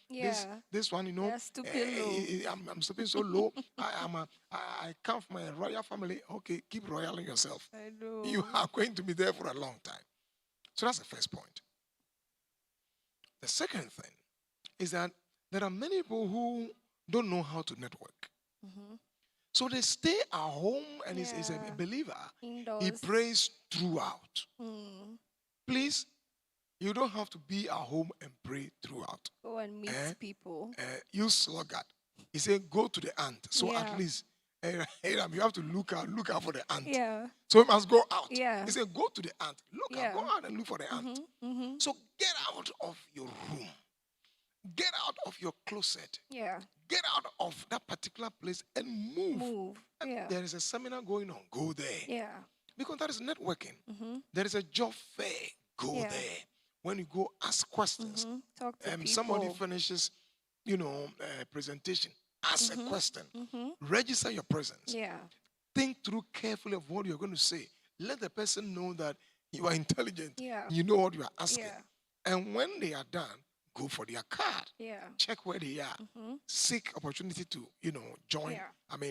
this one, They're stooping low. I'm stooping so low. I come from a royal family. Okay, keep royal yourself. I know. You are going to be there for a long time. So that's the first point. The second thing is that there are many people who don't know how to network. So they stay at home and is a believer. Indoors. He prays throughout. Please, you don't have to be at home and pray throughout. Go and meet people. You sluggard. He said, go to the ant. So at least Aram, you have to look out for the ant. Yeah. So you must go out. Yeah. He said, go to the ant. Look out, Yeah. go out and look for the ant. So get out of your room. Get out of your closet. Yeah. Get out of that particular place and move. Move. Yeah. There is a seminar going on. Go there. Yeah. Because that is networking. There is a job fair. Go there. When you go, ask questions. Talk to people. Somebody finishes, presentation. Ask a question. Register your presence. Yeah. Think through carefully of what you're going to say. Let the person know that you are intelligent. Yeah. You know what you are asking. Yeah. And when they are done, go for their card. Yeah. Check where they are. Seek opportunity to, join. Yeah.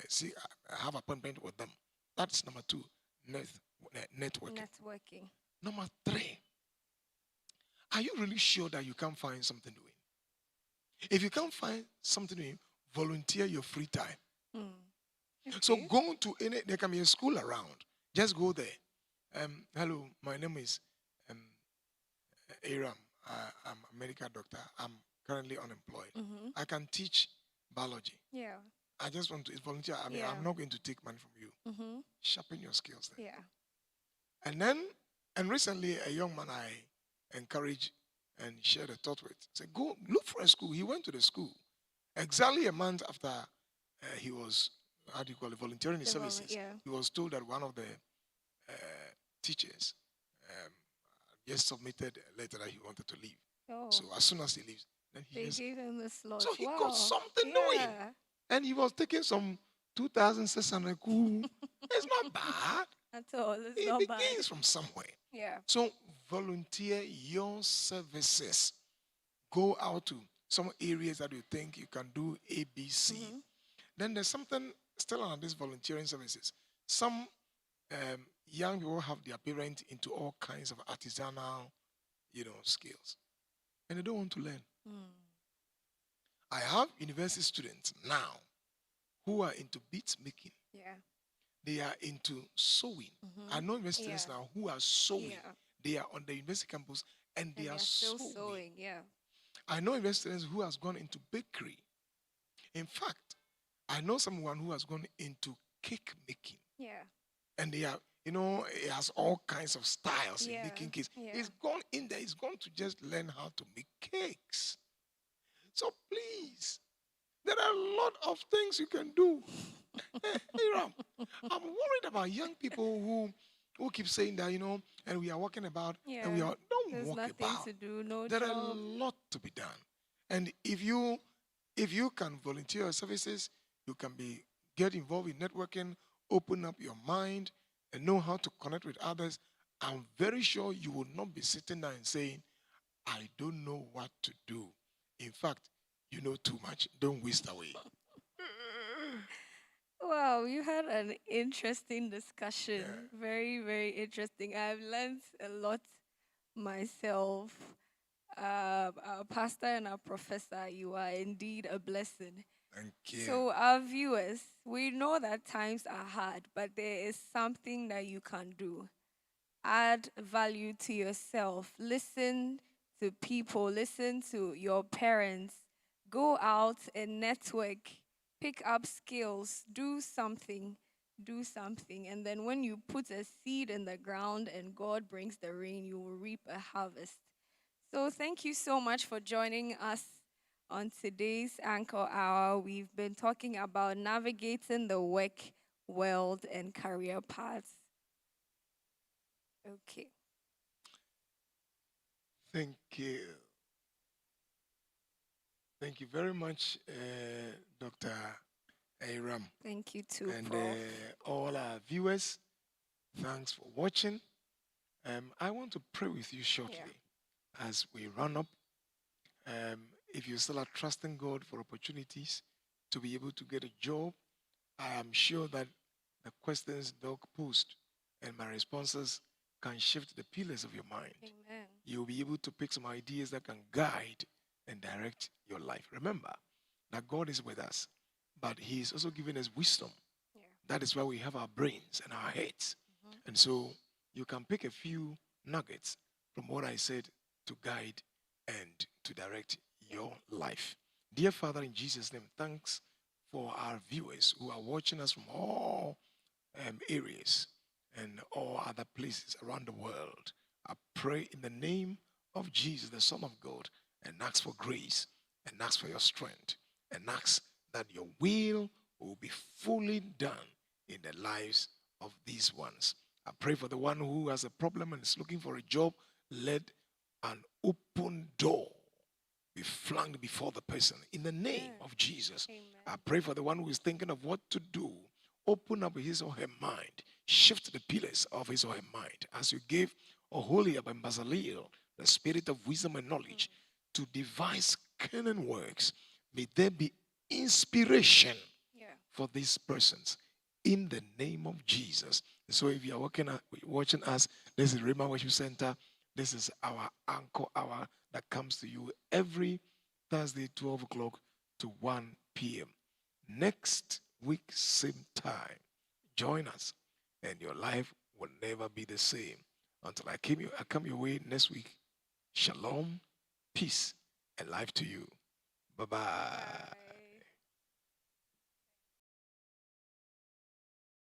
See, have appointment with them. That's number 2, networking. Networking. Number 3, are you really sure that you can't find something doing? If you can't find something doing, volunteer your free time. Okay. So go to there can be a school around. Just go there. Hello, my name is Aram. I'm a medical doctor. I'm currently unemployed. I can teach biology. Yeah. I just want to volunteer. I'm not going to take money from you. Sharpen your skills there. Yeah. And recently a young man I encouraged and shared a thought with said, go look for a school. He went to the school. Exactly a month after he was, volunteering his services, he was told that one of the teachers just submitted a letter that he wanted to leave. So as soon as he leaves, then they gave him the slot. So he got something doing. And he was taking some 2,600 cool. It's not bad. At all. It's it not begins bad. from somewhere. Yeah. So volunteer your services. Go out to some areas that you think you can do ABC. Then there's something still on these volunteering services. Some young people have their parents into all kinds of artisanal, skills. And they don't want to learn. I have university students now who are into beads making. Yeah. They are into sewing. I know university students now who are sewing. They are on the university campus and they are still sewing. Yeah. I know university students who has gone into bakery. In fact, I know someone who has gone into cake making. Yeah. And they are, it has all kinds of styles in making cakes. Yeah. He's gone in there. He's gone to just learn how to make cakes. So please, there are a lot of things you can do. Hiram, I'm worried about young people who keep saying that, and we are walking about, and we are, don't walk nothing about. To do, no there job. are a lot to be done. And if you can volunteer your services, you can get involved in networking, open up your mind, and know how to connect with others. I'm very sure you will not be sitting there and saying, I don't know what to do. In fact, you know too much. Don't waste away. Wow, you had an interesting discussion. Very, very interesting. I've learned a lot myself. Our pastor and our professor, you are indeed a blessing. Thank you. So, our viewers, we know that times are hard, but there is something that you can do. Add value to yourself. Listen to people. Listen to your parents. Go out and network. Pick up skills. Do something. And then when you put a seed in the ground and God brings the rain, you will reap a harvest. So thank you so much for joining us on today's Anchor Hour. We've been talking about navigating the work world and career paths. Okay. Thank you. Thank you very much, Dr. Aram. Thank you too, and Prof. All our viewers, thanks for watching. I want to pray with you shortly as we run up. If you still are trusting God for opportunities to be able to get a job, I am sure that the questions Doc posed and my responses can shift the pillars of your mind. Amen. You'll be able to pick some ideas that can guide and direct your life. Remember that God is with us, but He is also giving us wisdom. Yeah. That is why we have our brains and our heads. And so you can pick a few nuggets from what I said to guide and to direct your life. Dear Father, in Jesus' name, thanks for our viewers who are watching us from all areas and all other places around the world. I pray in the name of Jesus, the Son of God, and ask for grace, and ask for your strength, and ask that your will be fully done in the lives of these ones. I pray for the one who has a problem and is looking for a job. Let an open door be flung before the person in the name of Jesus. Amen. I pray for the one who is thinking of what to do. Open up his or her mind. Shift the pillars of his or her mind. As you gave Oholiab and Bezaleel the spirit of wisdom and knowledge to devise cunning works, may there be inspiration for these persons in the name of Jesus. So if you are watching us, this is Rhema Worship Centre. This is our anchor hour that comes to you every Thursday, 12 o'clock to 1 p.m. Next week, same time, join us, and your life will never be the same. Until I come your way next week. Shalom, peace, and life to you. Bye-bye.